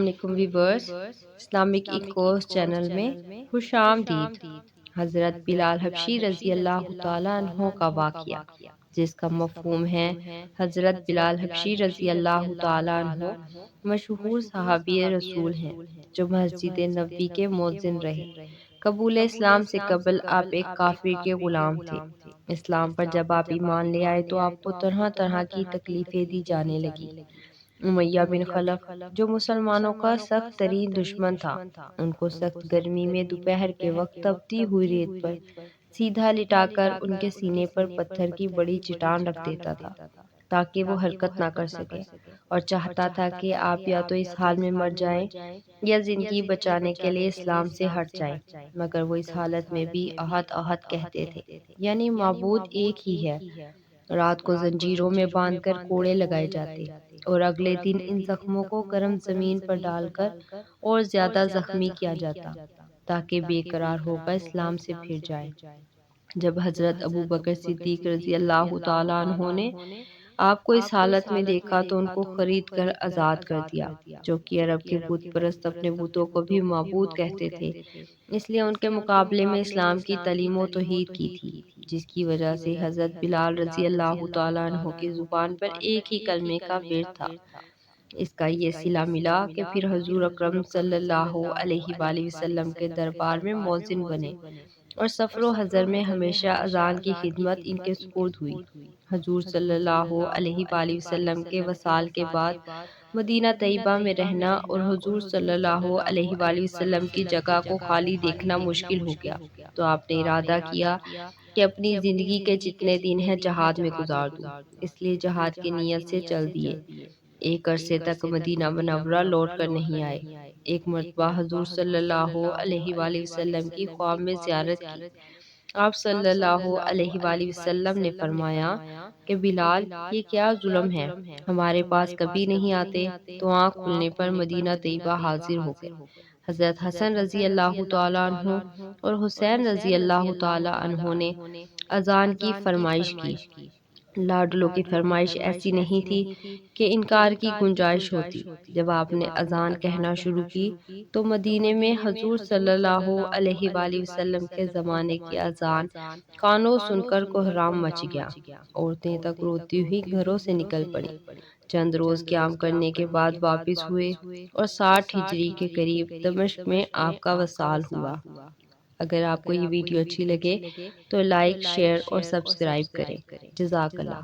علیکم viewers, Islamic ایکوس channel میں خوش آمدید۔ حضرت بلال حبشی رضی اللہ تعالیٰ عنہ کا واقعہ، جس کا مفہوم ہے حضرت بلال حبشی رضی اللہ تعالیٰ عنہ مشہور صحابی رسول ہیں جو مسجد نبوی کے مؤذن رہے۔ قبول اسلام سے قبل آپ ایک کافر کے غلام تھے۔ اسلام پر جب آپ ایمان لے آئے تو آپ کو طرح طرح کی تکلیفیں دی جانے لگی۔ امیہ بن خلف جو مسلمانوں کا سخت ترین دشمن تھا، ان کو سخت گرمی میں دوپہر کے وقت تپتی ہوئی ریت پر سیدھا لٹا کر ان کے سینے پر پتھر کی بڑی چٹان رکھ دیتا تھا تاکہ وہ حرکت نہ کر سکے، اور چاہتا تھا کہ آپ یا تو اس حال میں مر جائیں یا زندگی بچانے کے لیے اسلام سے ہٹ جائیں، مگر وہ اس حالت میں بھی احد احد کہتے تھے، یعنی معبود ایک ہی ہے۔ رات کو زنجیروں میں باندھ کر کوڑے لگائے جاتے اور اگلے دن ان زخموں کو گرم زمین پر ڈال کر اور زیادہ زخمی کیا جاتا تاکہ بے قرار ہو کر اسلام سے پھر جائے۔ جب حضرت ابو بکر صدیق رضی اللہ تعالیٰ عنہ نے آپ کو اس حالت میں دیکھا تو ان کو خرید کر آزاد کر دیا، جو کہ عرب کے بت پرست اپنے بتوں کو بھی معبود کہتے تھے، اس لیے ان کے مقابلے میں اسلام کی تعلیم و توحید کی تھی، جس کی وجہ سے حضرت بلال رضی اللہ تعالیٰ عنہ کی زبان پر ایک ہی کلمے کا ورد تھا۔ اس کا یہ صلہ ملا کہ پھر حضور اکرم صلی اللہ علیہ وآلہ وسلم کے دربار میں مؤذن بنے اور سفر و حضر میں ہمیشہ اذان کی خدمت ان کے سپرد ہوئی۔ حضور صلی اللہ علیہ وآلہ وسلم کے وصال کے بعد مدینہ طیبہ میں رہنا اور حضور صلی اللہ علیہ وآلہ وسلم کی جگہ کو خالی دیکھنا مشکل ہو گیا، تو آپ نے ارادہ کیا کہ اپنی زندگی کے جتنے دن ہیں جہاد میں گزار دوں، اس لیے جہاد کی نیت سے چل دیے۔ ایک عرصے تک مدینہ منورہ لوٹ کر نہیں آئے۔ ایک مرتبہ حضور صلی اللہ علیہ وآلہ وسلم کی خواب میں زیارت کی۔ آپ صلی اللہ علیہ وآلہ وسلم نے فرمایا کہ بلال، یہ کیا ظلم ہے، ہمارے پاس کبھی نہیں آتے، تو آنکھ کھلنے پر مدینہ طیبہ حاضر ہو گئے۔ حضرت حسن رضی اللہ تعالیٰ عنہ اور حسین رضی اللہ تعالیٰ عنہ نے اذان کی فرمائش کی۔ لاڈلوں کی فرمائش ایسی نہیں تھی کہ انکار کی گنجائش ہوتی۔ جب آپ نے اذان کہنا شروع کی تو مدینے میں حضور صلی اللہ علیہ وآلہ وسلم کے زمانے کی اذان کانوں سن کر کوہرام مچ گیا۔ عورتیں تک روتی ہوئی گھروں سے نکل پڑیں۔ چند روز قیام کرنے کے بعد واپس ہوئے اور 60 ہجری کے قریب دمشق میں آپ کا وصال ہوا۔ اگر آپ کو یہ ویڈیو اچھی لگے تو لائک، شیئر اور سبسکرائب کریں۔ جزاک اللہ۔